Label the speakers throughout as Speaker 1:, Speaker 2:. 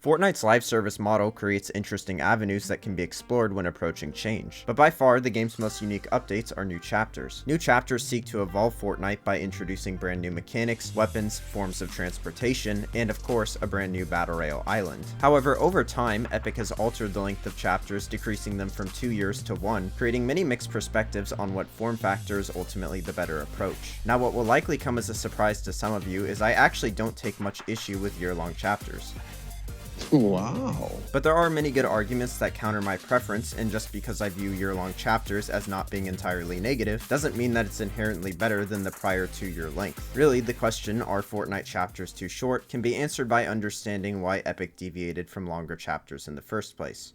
Speaker 1: Fortnite's live service model creates interesting avenues that can be explored when approaching change, but by far the game's most unique updates are new chapters. New chapters seek to evolve Fortnite by introducing brand new mechanics, weapons, forms of transportation, and of course a brand new battle royale island. However, over time, Epic has altered the length of chapters, decreasing them from 2 years to 1, creating many mixed perspectives on what form factor is ultimately the better approach. Now, what will likely come as a surprise to some of you is I actually don't take much issue with year-long chapters.
Speaker 2: Wow.
Speaker 1: But there are many good arguments that counter my preference, and just because I view year-long chapters as not being entirely negative, doesn't mean that it's inherently better than the prior 2-year length. Really, the question, are Fortnite chapters too short, can be answered by understanding why Epic deviated from longer chapters in the first place.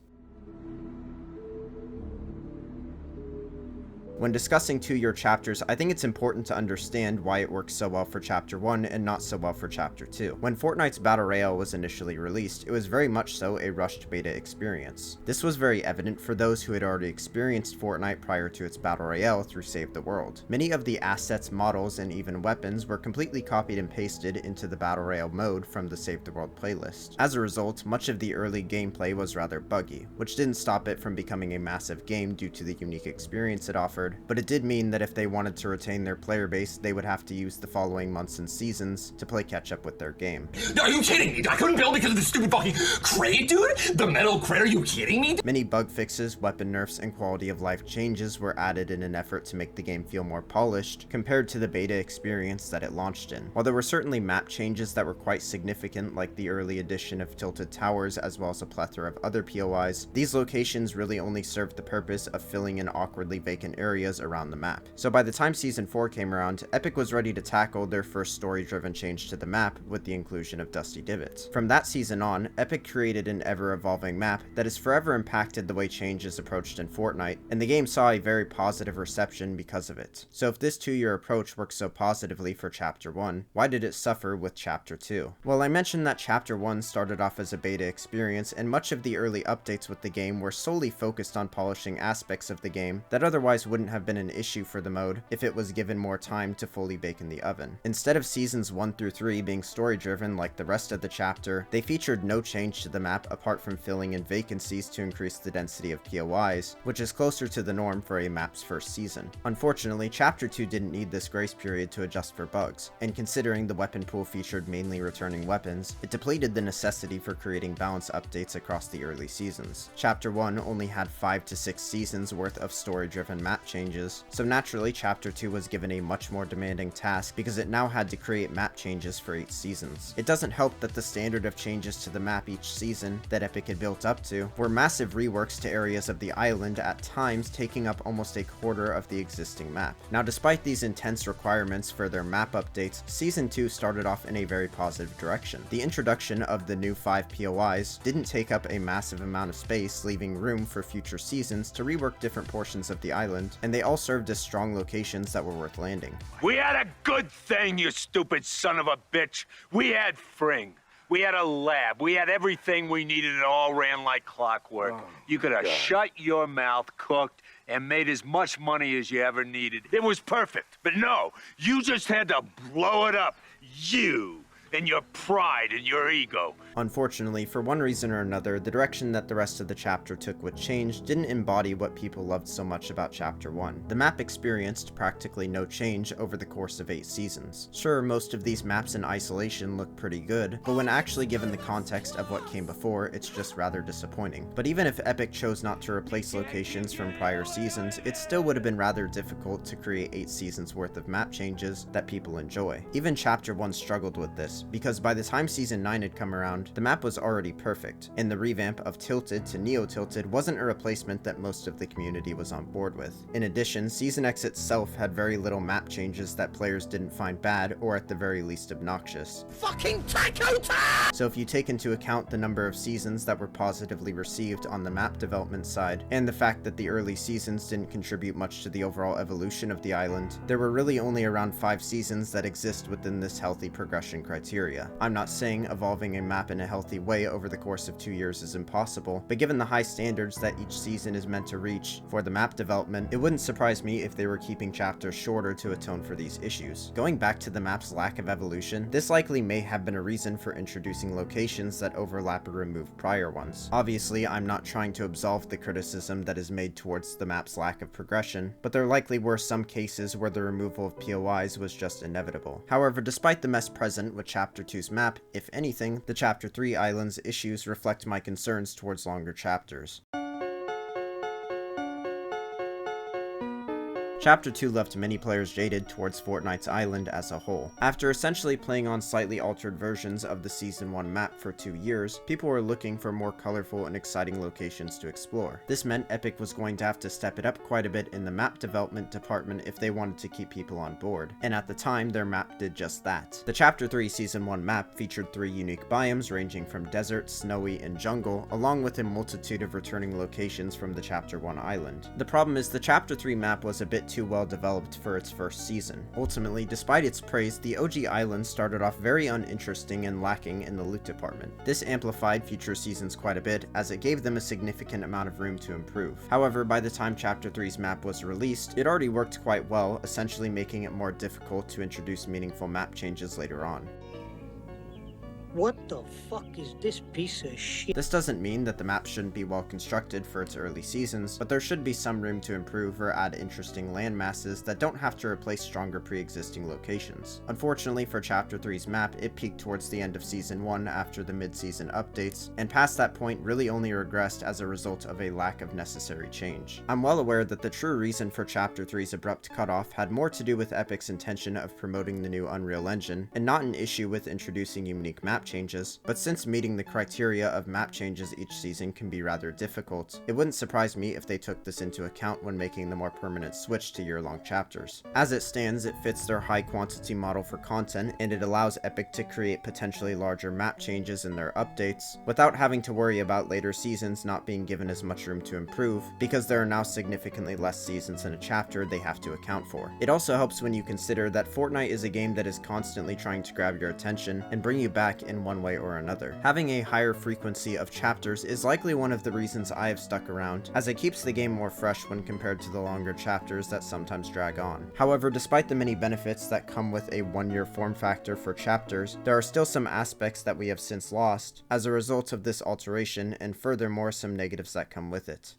Speaker 1: When discussing 2-year chapters, I think it's important to understand why it works so well for Chapter 1 and not so well for Chapter 2. When Fortnite's Battle Royale was initially released, it was very much so a rushed beta experience. This was very evident for those who had already experienced Fortnite prior to its Battle Royale through Save the World. Many of the assets, models, and even weapons were completely copied and pasted into the Battle Royale mode from the Save the World playlist. As a result, much of the early gameplay was rather buggy, which didn't stop it from becoming a massive game due to the unique experience it offered, but it did mean that if they wanted to retain their player base, they would have to use the following months and seasons to play catch up with their game.
Speaker 3: Are you kidding me? I couldn't build because of the stupid fucking crate, dude? The metal crate, are you kidding me?
Speaker 1: Many bug fixes, weapon nerfs, and quality of life changes were added in an effort to make the game feel more polished compared to the beta experience that it launched in. While there were certainly map changes that were quite significant, like the early addition of tilted towers as well as a plethora of other POIs, these locations really only served the purpose of filling in awkwardly vacant areas around the map. So by the time Season 4 came around, Epic was ready to tackle their first story-driven change to the map with the inclusion of Dusty Divots. From that season on, Epic created an ever-evolving map that has forever impacted the way change is approached in Fortnite, and the game saw a very positive reception because of it. So if this 2-year approach worked so positively for Chapter 1, why did it suffer with Chapter 2? Well, I mentioned that Chapter 1 started off as a beta experience, and much of the early updates with the game were solely focused on polishing aspects of the game that otherwise wouldn't have been an issue for the mode if it was given more time to fully bake in the oven. Instead of seasons 1 through 3 being story driven like the rest of the chapter, they featured no change to the map apart from filling in vacancies to increase the density of POIs, which is closer to the norm for a map's first season. Unfortunately, Chapter 2 didn't need this grace period to adjust for bugs, and considering the weapon pool featured mainly returning weapons, it depleted the necessity for creating balance updates across the early seasons. Chapter 1 only had 5 to 6 seasons worth of story driven map changes, so naturally Chapter 2 was given a much more demanding task because it now had to create map changes for each seasons. It doesn't help that the standard of changes to the map each season that Epic had built up to were massive reworks to areas of the island, at times taking up almost a quarter of the existing map. Now, despite these intense requirements for their map updates, Season 2 started off in a very positive direction. The introduction of the new 5 POIs didn't take up a massive amount of space, leaving room for future seasons to rework different portions of the island, and they all served as strong locations that were worth landing.
Speaker 4: We had a good thing, you stupid son of a bitch. We had Fring. We had a lab. We had everything we needed. It all ran like clockwork. You could have shut your mouth, cooked, and made as much money as you ever needed. It was perfect. But no, you just had to blow it up. You and your pride and your ego.
Speaker 1: Unfortunately, for one reason or another, the direction that the rest of the chapter took with change didn't embody what people loved so much about Chapter 1. The map experienced practically no change over the course of 8 seasons. Sure, most of these maps in isolation look pretty good, but when actually given the context of what came before, it's just rather disappointing. But even if Epic chose not to replace locations from prior seasons, it still would have been rather difficult to create 8 seasons worth of map changes that people enjoy. Even Chapter 1 struggled with this, because by the time Season 9 had come around, the map was already perfect, and the revamp of Tilted to Neo-Tilted wasn't a replacement that most of the community was on board with. In addition, Season X itself had very little map changes that players didn't find bad or at the very least obnoxious.
Speaker 3: Fucking Taco Time!
Speaker 1: So if you take into account the number of seasons that were positively received on the map development side, and the fact that the early seasons didn't contribute much to the overall evolution of the island, there were really only around 5 seasons that exist within this healthy progression criteria. criteria. I'm not saying evolving a map in a healthy way over the course of 2 years is impossible, but given the high standards that each season is meant to reach for the map development, it wouldn't surprise me if they were keeping chapters shorter to atone for these issues. Going back to the map's lack of evolution, this likely may have been a reason for introducing locations that overlap or remove prior ones. Obviously, I'm not trying to absolve the criticism that is made towards the map's lack of progression, but there likely were some cases where the removal of POIs was just inevitable. However, despite the mess present with Chapter 2's map, if anything, the Chapter 3 island's issues reflect my concerns towards longer chapters. Chapter 2 left many players jaded towards Fortnite's island as a whole. After essentially playing on slightly altered versions of the Season 1 map for 2 years, people were looking for more colorful and exciting locations to explore. This meant Epic was going to have to step it up quite a bit in the map development department if they wanted to keep people on board, and at the time, their map did just that. The Chapter 3 Season 1 map featured 3 unique biomes ranging from desert, snowy, and jungle, along with a multitude of returning locations from the Chapter 1 island. The problem is the Chapter 3 map was a bit too well developed for its first season. Ultimately, despite its praise, the OG island started off very uninteresting and lacking in the loot department. This amplified future seasons quite a bit, as it gave them a significant amount of room to improve. However, by the time Chapter 3's map was released, it already worked quite well, essentially making it more difficult to introduce meaningful map changes later on.
Speaker 5: What the fuck is this piece of shit?
Speaker 1: This doesn't mean that the map shouldn't be well constructed for its early seasons, but there should be some room to improve or add interesting land masses that don't have to replace stronger pre-existing locations. Unfortunately for Chapter 3's map, it peaked towards the end of Season 1 after the mid-season updates, and past that point really only regressed as a result of a lack of necessary change. I'm well aware that the true reason for Chapter 3's abrupt cutoff had more to do with Epic's intention of promoting the new Unreal Engine, and not an issue with introducing unique map changes, but since meeting the criteria of map changes each season can be rather difficult, it wouldn't surprise me if they took this into account when making the more permanent switch to year-long chapters. As it stands, it fits their high-quantity model for content, and it allows Epic to create potentially larger map changes in their updates, without having to worry about later seasons not being given as much room to improve, because there are now significantly less seasons in a chapter they have to account for. It also helps when you consider that Fortnite is a game that is constantly trying to grab your attention and bring you back in one way or another. Having a higher frequency of chapters is likely one of the reasons I have stuck around, as it keeps the game more fresh when compared to the longer chapters that sometimes drag on. However, despite the many benefits that come with a 1-year form factor for chapters, there are still some aspects that we have since lost as a result of this alteration, and furthermore some negatives that come with it.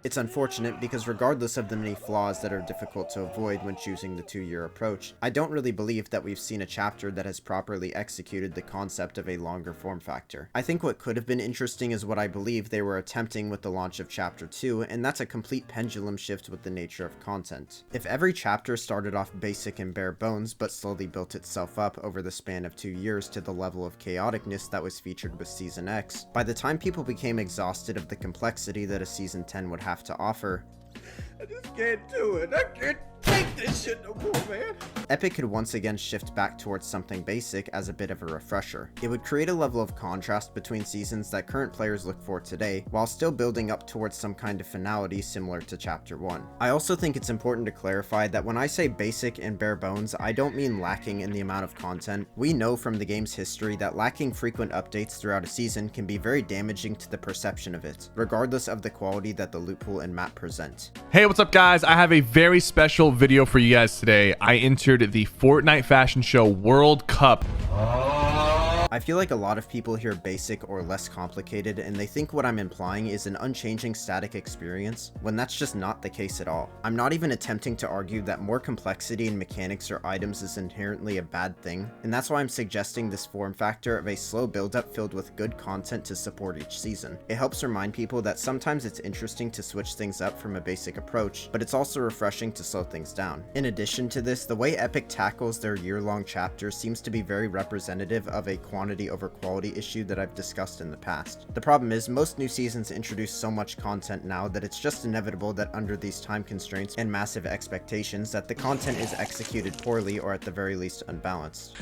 Speaker 1: It's unfortunate because regardless of the many flaws that are difficult to avoid when choosing the 2-year approach, I don't really believe that we've seen a chapter that has properly executed the concept of a longer form factor. I think what could have been interesting is what I believe they were attempting with the launch of Chapter 2, and that's a complete pendulum shift with the nature of content. If every chapter started off basic and bare bones but slowly built itself up over the span of 2 years to the level of chaoticness that was featured with Season X, by the time people became exhausted of the complexity that a Season 10 would have to offer,
Speaker 2: I just can't do it. I can't take this shit no more, man.
Speaker 1: Epic could once again shift back towards something basic as a bit of a refresher. It would create a level of contrast between seasons that current players look for today, while still building up towards some kind of finality similar to Chapter 1. I also think it's important to clarify that when I say basic and bare bones, I don't mean lacking in the amount of content. We know from the game's history that lacking frequent updates throughout a season can be very damaging to the perception of it, regardless of the quality that the loot pool and map present.
Speaker 6: Hey, what's up guys? I have a very special video for you guys today. I entered the Fortnite Fashion Show World Cup.
Speaker 1: I feel like a lot of people hear basic or less complicated and they think what I'm implying is an unchanging static experience, when that's just not the case at all. I'm not even attempting to argue that more complexity in mechanics or items is inherently a bad thing, and that's why I'm suggesting this form factor of a slow build-up filled with good content to support each season. It helps remind people that sometimes it's interesting to switch things up from a basic approach, but it's also refreshing to slow things down. In addition to this, the way Epic tackles their year-long chapters seems to be very representative of a quantity over quality issue that I've discussed in the past. The problem is, most new seasons introduce so much content now that it's just inevitable that under these time constraints and massive expectations that the content is executed poorly or at the very least unbalanced.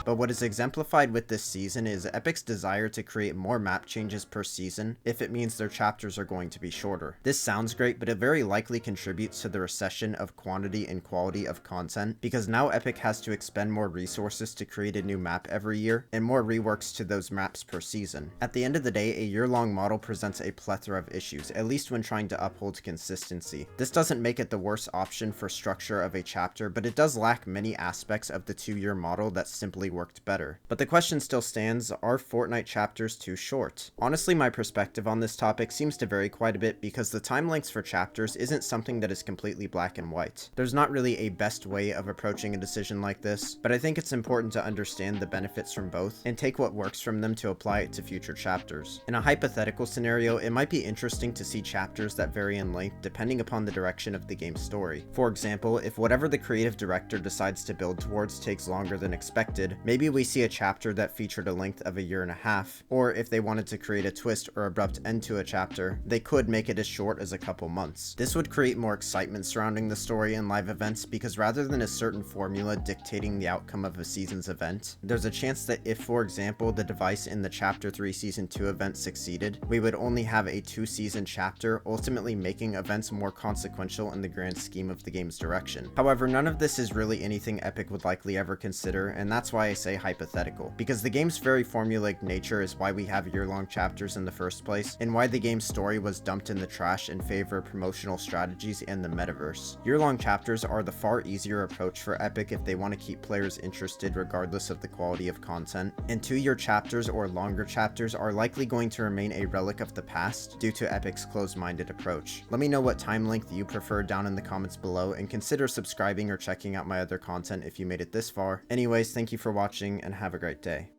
Speaker 1: But what is exemplified with this season is Epic's desire to create more map changes per season if it means their chapters are going to be shorter. This sounds great, but it very likely contributes to the recession of quantity and quality of content, because now Epic has to expend more resources to create a new map every year, and more reworks to those maps per season. At the end of the day, a year-long model presents a plethora of issues, at least when trying to uphold consistency. This doesn't make it the worst option for structure of a chapter, but it does lack many aspects of the 2-year model that simply worked better. But the question still stands, are Fortnite chapters too short? Honestly, my perspective on this topic seems to vary quite a bit because the time lengths for chapters isn't something that is completely black and white. There's not really a best way of approaching a decision like this, but I think it's important to understand the benefits from both and take what works from them to apply it to future chapters. In a hypothetical scenario, it might be interesting to see chapters that vary in length depending upon the direction of the game's story. For example, if whatever the creative director decides to build towards takes longer than expected, maybe we see a chapter that featured a length of a year and a half, or if they wanted to create a twist or abrupt end to a chapter, they could make it as short as a couple months. This would create more excitement surrounding the story and live events, because rather than a certain formula dictating the outcome of a season's event, there's a chance that if, for example, the device in the Chapter 3 Season 2 event succeeded, we would only have a 2-season chapter, ultimately making events more consequential in the grand scheme of the game's direction. However, none of this is really anything Epic would likely ever consider, and that's why I say hypothetical, because the game's very formulaic nature is why we have year-long chapters in the first place, and why the game's story was dumped in the trash in favor of promotional strategies and the metaverse. Year-long chapters are the far easier approach for Epic if they want to keep players interested regardless of the quality of content, and 2-year chapters or longer chapters are likely going to remain a relic of the past due to Epic's closed-minded approach. Let me know what time length you prefer down in the comments below, and consider subscribing or checking out my other content if you made it this far. Anyways, thank you for watching and have a great day.